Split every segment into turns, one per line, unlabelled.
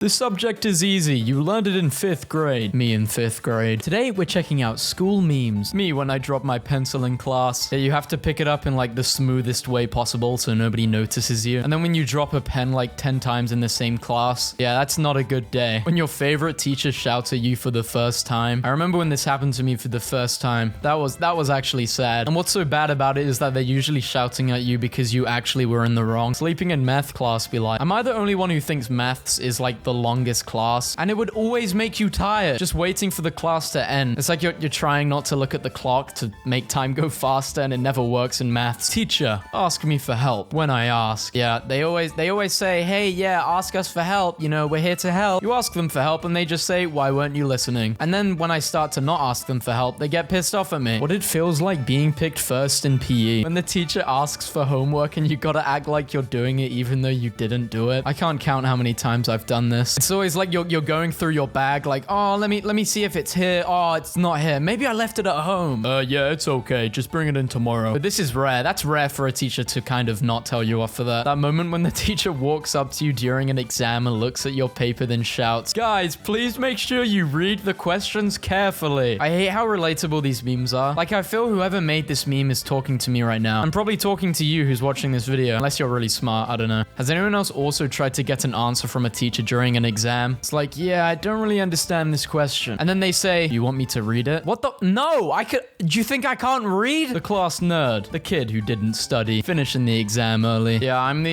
This subject is easy. You learned it in 5th grade. Me in 5th grade. Today, we're checking out school memes. Me when I drop my pencil in class. Yeah, you have to pick it up in like the smoothest way possible so nobody notices you. And then when you drop a pen like 10 times in the same class, yeah, that's not a good day. When your favorite teacher shouts at you for the first time. I remember when this happened to me for the first time. That was actually sad. And what's so bad about it is that they're usually shouting at you because you actually were in the wrong. Sleeping in math class be like, am I the only one who thinks maths is like the longest class? And it would always make you tired just waiting for the class to end. It's like you're trying not to look at the clock to make time go faster, and it never works in maths. Teacher, ask me for help. When I ask, yeah, they always say, hey, yeah, ask us for help, you know, we're here to help. You ask them for help and they just say, why weren't you listening? And then when I start to not ask them for help, they get pissed off at me. What it feels like being picked first in PE, when the teacher asks for homework and you gotta act like you're doing it even though you didn't do it. I can't count how many times I've done this. It's always like you're going through your bag like, oh, let me see if it's here. Oh, it's not here. Maybe I left it at home. Yeah, it's okay. Just bring it in tomorrow. But this is rare. That's rare for a teacher to kind of not tell you off for that. That moment when the teacher walks up to you during an exam and looks at your paper, then shouts, guys, please make sure you read the questions carefully. I hate how relatable these memes are. Like, I feel whoever made this meme is talking to me right now. I'm probably talking to you who's watching this video, unless you're really smart. I don't know. Has anyone else also tried to get an answer from a teacher during an exam? It's like, yeah, I don't really understand this question. And then they say, you want me to read it? What the? No, do you think I can't read? The class nerd. The kid who didn't study. Finishing the exam early. Yeah, I'm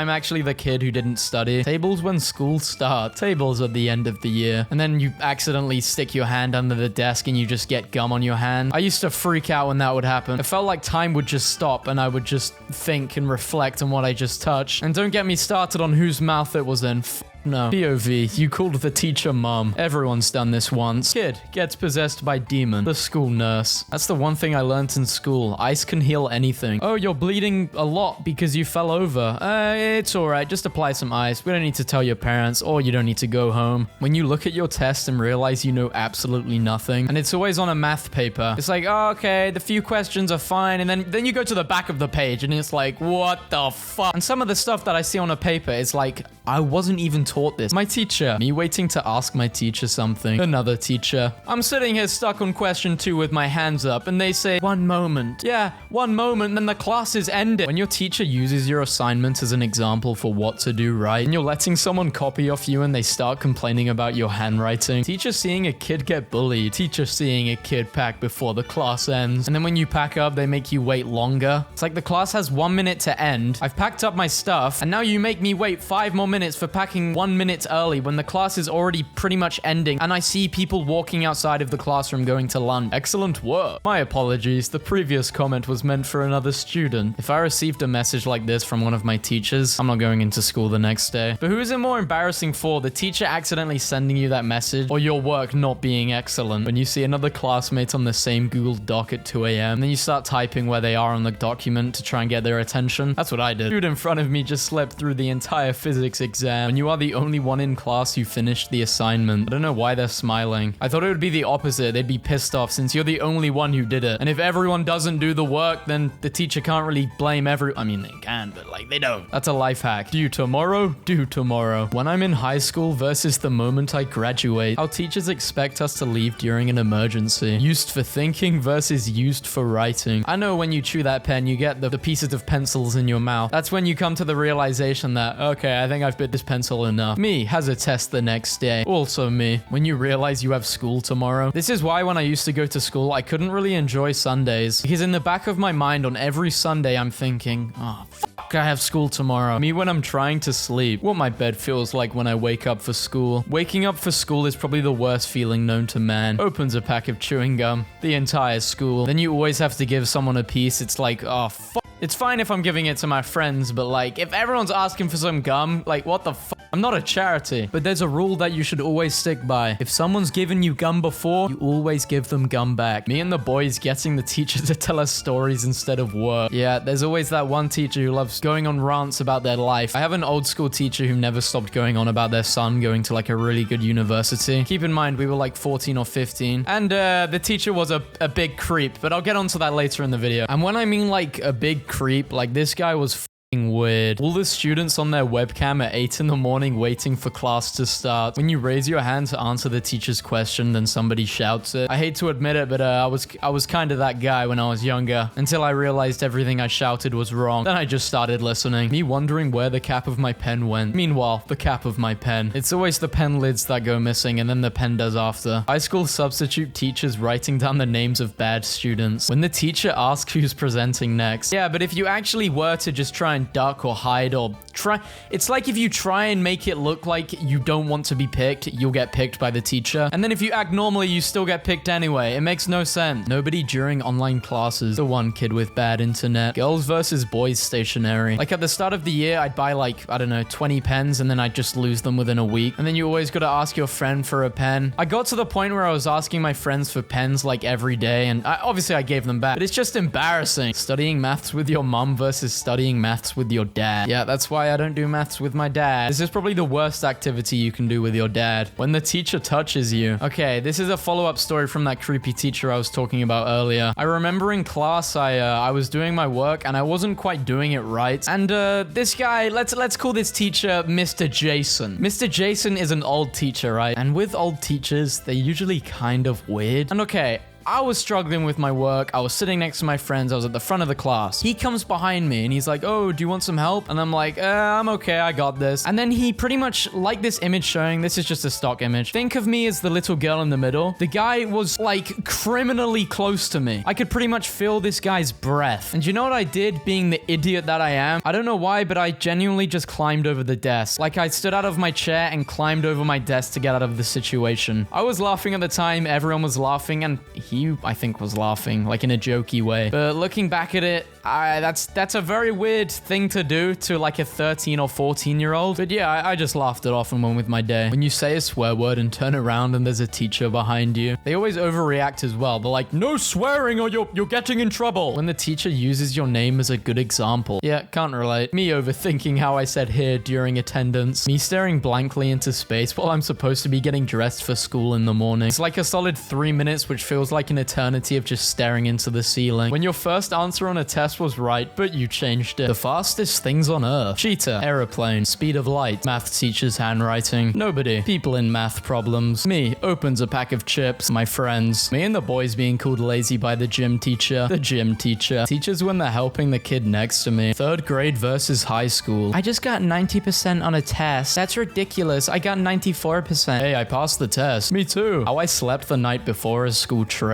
actually the kid who didn't study. Tables when school starts. Tables at the end of the year. And then you accidentally stick your hand under the desk and you just get gum on your hand. I used to freak out when that would happen. It felt like time would just stop and I would just think and reflect on what I just touched. And don't get me started on whose mouth it was in. No. POV, you called the teacher mom. Everyone's done this once. Kid gets possessed by demon. The school nurse. That's the one thing I learned in school. Ice can heal anything. Oh, you're bleeding a lot because you fell over. It's alright. Just apply some ice. We don't need to tell your parents, or you don't need to go home. When you look at your test and realize you know absolutely nothing, and it's always on a math paper. It's like, oh, okay, the few questions are fine, and then you go to the back of the page, and it's like, what the fuck? And some of the stuff that I see on a paper is like, I wasn't even taught this. My teacher. Me waiting to ask my teacher something. Another teacher. I'm sitting here stuck on question 2 with my hands up and they say, 1 moment. Yeah, 1 moment, then the class is ended. When your teacher uses your assignment as an example for what to do right, and you're letting someone copy off you and they start complaining about your handwriting. Teacher seeing a kid get bullied. Teacher seeing a kid pack before the class ends. And then when you pack up, they make you wait longer. It's like the class has 1 minute to end. I've packed up my stuff and now you make me wait 5 more minutes for packing 1 minute early when the class is already pretty much ending and I see people walking outside of the classroom going to lunch. Excellent work. My apologies, the previous comment was meant for another student. If I received a message like this from one of my teachers, I'm not going into school the next day. But who is it more embarrassing for, the teacher accidentally sending you that message or your work not being excellent? When you see another classmate on the same Google Doc at 2 a.m. then you start typing where they are on the document to try and get their attention. That's what I did. Dude in front of me just slept through the entire physics exam and you are the only one in class who finished the assignment. I don't know why they're smiling. I thought it would be the opposite. They'd be pissed off since you're the only one who did it. And if everyone doesn't do the work, then the teacher can't really blame I mean, they can, but like, they don't. That's a life hack. Do tomorrow, do tomorrow. When I'm in high school versus the moment I graduate, how teachers expect us to leave during an emergency. Used for thinking versus used for writing. I know when you chew that pen, you get the pieces of pencils in your mouth. That's when you come to the realization that, okay, I think I've bit this pencil enough. Me has a test the next day. Also me. When you realize you have school tomorrow. This is why when I used to go to school, I couldn't really enjoy Sundays. Because in the back of my mind on every Sunday, I'm thinking, oh, fuck, I have school tomorrow. Me when I'm trying to sleep. What my bed feels like when I wake up for school. Waking up for school is probably the worst feeling known to man. Opens a pack of chewing gum. The entire school. Then you always have to give someone a piece. It's like, oh, fuck. It's fine if I'm giving it to my friends, but like, if everyone's asking for some gum, like, what the fuck? I'm not a charity. But there's a rule that you should always stick by. If someone's given you gum before, you always give them gum back. Me and the boys getting the teacher to tell us stories instead of work. Yeah, there's always that one teacher who loves going on rants about their life. I have an old school teacher who never stopped going on about their son going to like a really good university. Keep in mind, we were like 14 or 15. And the teacher was a big creep, but I'll get onto that later in the video. And when I mean like a big creep, like this guy was weird. All the students on their webcam at 8 in the morning waiting for class to start. When you raise your hand to answer the teacher's question, then somebody shouts it. I hate to admit it, but I was kind of that guy when I was younger, until I realized everything I shouted was wrong. Then I just started listening. Me wondering where the cap of my pen went. Meanwhile, the cap of my pen. It's always the pen lids that go missing, and then the pen does after. High school substitute teachers writing down the names of bad students. When the teacher asks who's presenting next. Yeah, but if you actually were to just try and duck or hide or try, it's like if you try and make it look like you don't want to be picked, you'll get picked by the teacher. And then if you act normally, you still get picked anyway. It makes no sense. Nobody during online classes. The one kid with bad internet. Girls versus boys stationery. Like at the start of the year, I'd buy like, I don't know, 20 pens and then I'd just lose them within a week. And then you always got to ask your friend for a pen. I got to the point where I was asking my friends for pens like every day, and obviously I gave them back. But it's just embarrassing. Studying maths with your mum versus studying maths with your dad. Yeah, that's why I don't do maths with my dad. This is probably the worst activity you can do with your dad. When the teacher touches you. Okay, this is a follow-up story from that creepy teacher I was talking about earlier. I remember in class, I was doing my work and I wasn't quite doing it right. And this guy, let's call this teacher Mr. Jason. Mr. Jason is an old teacher, right? And with old teachers, they're usually kind of weird. And okay, I was struggling with my work. I was sitting next to my friends. I was at the front of the class. He comes behind me and he's like, oh, do you want some help? And I'm like, I'm okay. I got this. And then he pretty much, like this image showing, this is just a stock image. Think of me as the little girl in the middle. The guy was like criminally close to me. I could pretty much feel this guy's breath. And you know what I did, being the idiot that I am? I don't know why, but I genuinely just climbed over the desk. Like I stood out of my chair and climbed over my desk to get out of the situation. I was laughing at the time. Everyone was laughing, and he, I think, was laughing, like in a jokey way. But looking back at it, that's a very weird thing to do to like a 13 or 14-year-old. But yeah, I just laughed it off and went with my day. When you say a swear word and turn around and there's a teacher behind you, they always overreact as well. They're like, no swearing or you're getting in trouble. When the teacher uses your name as a good example. Yeah, can't relate. Me overthinking how I said here during attendance. Me staring blankly into space while I'm supposed to be getting dressed for school in the morning. It's like a solid 3 minutes, which feels like an eternity of just staring into the ceiling. When your first answer on a test was right, but you changed it. The fastest things on Earth. Cheetah. Aeroplane. Speed of light. Math teacher's handwriting. Nobody. People in math problems. Me. Opens a pack of chips. My friends. Me and the boys being called lazy by the gym teacher. The gym teacher. Teachers when they're helping the kid next to me. 3rd grade versus high school. I just got 90% on a test. That's ridiculous. I got 94%. Hey, I passed the test. Me too. How I slept the night before a school trip.